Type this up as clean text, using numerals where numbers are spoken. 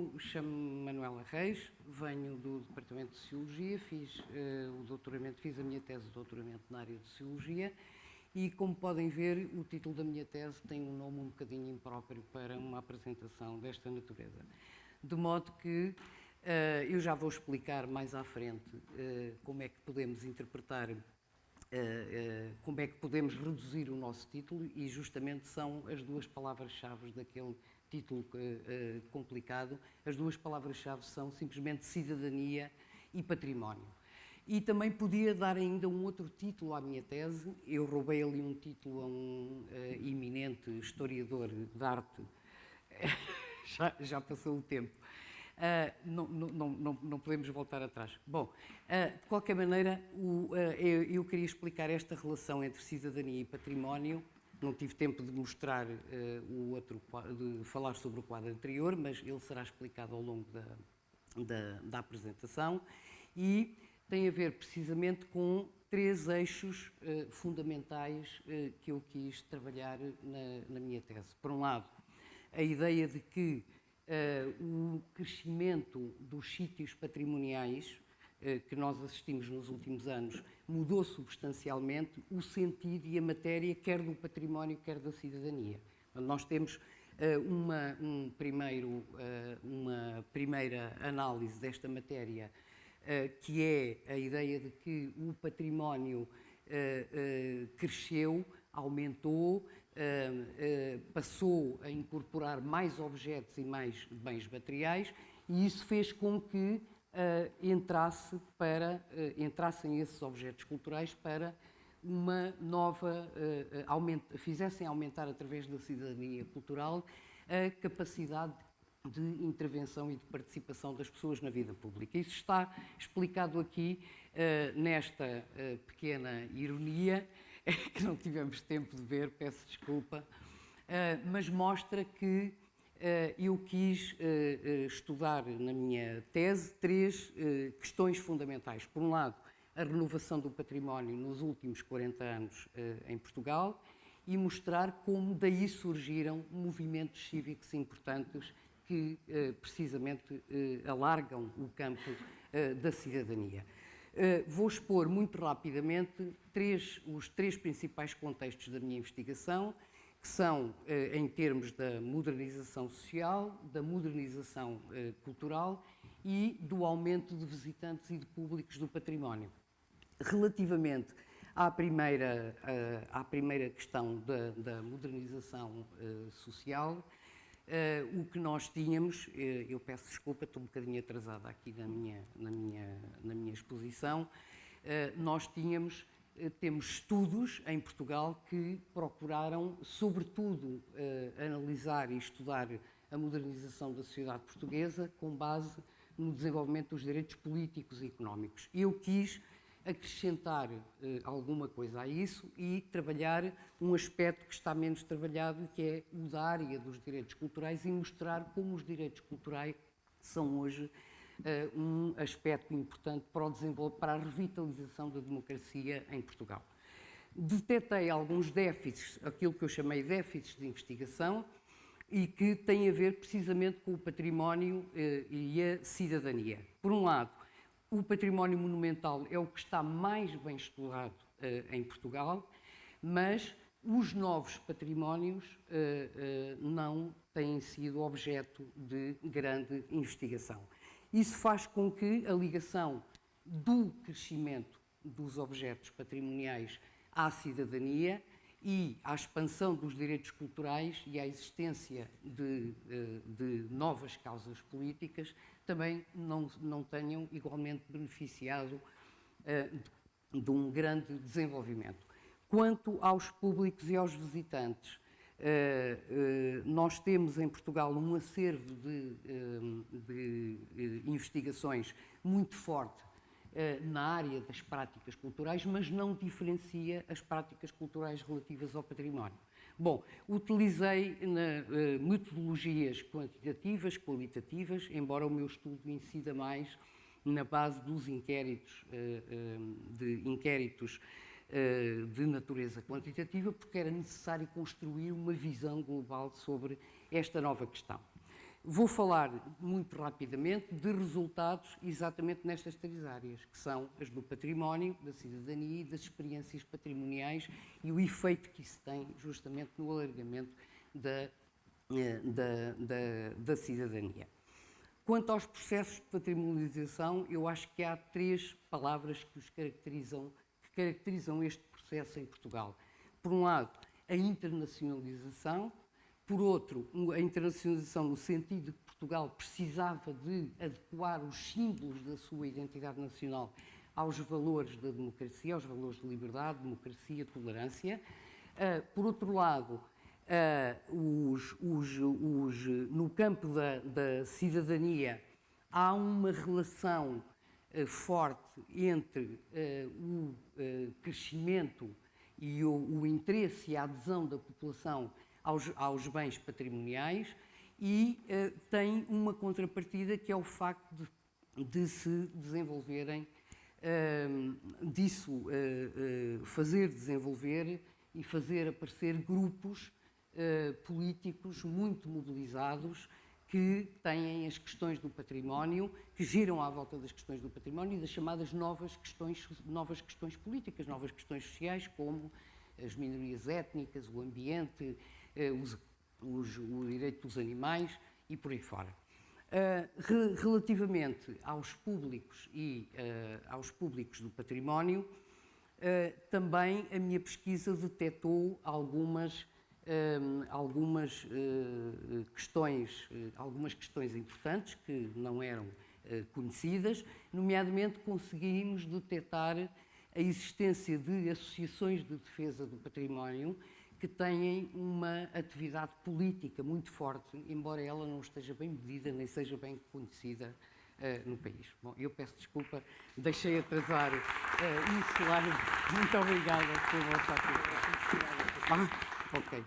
Eu chamo-me Manuela Reis, venho do Departamento de Sociologia, fiz a minha tese de doutoramento na área de Sociologia e, como podem ver, o título da minha tese tem um nome um bocadinho impróprio para uma apresentação desta natureza. De modo que eu já vou explicar mais à frente como é que podemos interpretar, como é que podemos reduzir o nosso título, e justamente são as duas palavras-chave daquele título complicado. As duas palavras-chave são simplesmente cidadania e património. E também podia dar ainda um outro título à minha tese. Eu roubei ali um título a um eminente historiador de arte. Já passou o tempo. Não podemos voltar atrás. Bom, de qualquer maneira, eu queria explicar esta relação entre cidadania e património. Não tive tempo de mostrar de falar sobre o quadro anterior, mas ele será explicado ao longo da apresentação, e tem a ver precisamente com três eixos fundamentais que eu quis trabalhar na minha tese. Por um lado, a ideia de que o crescimento dos sítios patrimoniais que nós assistimos nos últimos anos mudou substancialmente o sentido e a matéria, quer do património, quer da cidadania. Nós temos uma primeira análise desta matéria, que é a ideia de que o património cresceu, aumentou, passou a incorporar mais objetos e mais bens materiais, e isso fez com que entrassem esses objetos culturais para uma nova, fizessem aumentar através da cidadania cultural a capacidade de intervenção e de participação das pessoas na vida pública. Isso está explicado aqui nesta pequena ironia, que não tivemos tempo de ver, peço desculpa, mas mostra que eu quis estudar na minha tese três questões fundamentais. Por um lado, a renovação do património nos últimos 40 anos em Portugal, e mostrar como daí surgiram movimentos cívicos importantes que precisamente alargam o campo da cidadania. Vou expor muito rapidamente os três principais contextos da minha investigação, que são em termos da modernização social, da modernização cultural e do aumento de visitantes e de públicos do património. Relativamente à primeira questão da modernização social, o que nós tínhamos, eu peço desculpa, estou um bocadinho atrasada aqui na minha exposição, nós temos estudos em Portugal que procuraram, sobretudo, analisar e estudar a modernização da sociedade portuguesa com base no desenvolvimento dos direitos políticos e económicos. Eu quis acrescentar alguma coisa a isso e trabalhar um aspecto que está menos trabalhado, que é o da área dos direitos culturais, e mostrar como os direitos culturais são hoje um aspecto importante para a revitalização da democracia em Portugal. Detetei alguns déficits, aquilo que eu chamei déficits de investigação, e que têm a ver precisamente com o património e a cidadania. Por um lado, o património monumental é o que está mais bem estudado em Portugal, mas os novos patrimónios não têm sido objeto de grande investigação. Isso faz com que a ligação do crescimento dos objetos patrimoniais à cidadania e à expansão dos direitos culturais e à existência de novas causas políticas também não tenham igualmente beneficiado de um grande desenvolvimento. Quanto aos públicos e aos visitantes, nós temos em Portugal um acervo de investigações muito forte na área das práticas culturais, mas não diferencia as práticas culturais relativas ao património. Bom, utilizei metodologias quantitativas, qualitativas, embora o meu estudo incida mais na base dos inquéritos de natureza quantitativa, porque era necessário construir uma visão global sobre esta nova questão. Vou falar muito rapidamente de resultados exatamente nestas 3 áreas, que são as do património, da cidadania e das experiências patrimoniais e o efeito que isso tem justamente no alargamento da cidadania. Quanto aos processos de patrimonialização, eu acho que há 3 palavras que caracterizam este processo em Portugal. Por um lado, a internacionalização. Por outro, a internacionalização no sentido de que Portugal precisava de adequar os símbolos da sua identidade nacional aos valores da democracia, aos valores de liberdade, democracia, tolerância. Por outro lado, no campo da cidadania, há uma relação forte entre o crescimento e o interesse e a adesão da população aos bens patrimoniais e tem uma contrapartida que é o facto de se desenvolverem, fazer desenvolver e fazer aparecer grupos políticos muito mobilizados que têm as questões do património, que giram à volta das questões do património e das chamadas novas questões políticas, novas questões sociais, como as minorias étnicas, o ambiente, o direito dos animais e por aí fora. Relativamente aos públicos e aos públicos do património, também a minha pesquisa detectou algumas questões importantes que não eram conhecidas, nomeadamente conseguimos detectar a existência de associações de defesa do património que têm uma atividade política muito forte, embora ela não esteja bem medida nem seja bem conhecida no país. Bom, eu peço desculpa, deixei atrasar isso lá. Muito obrigada pela vossa atenção. Ok.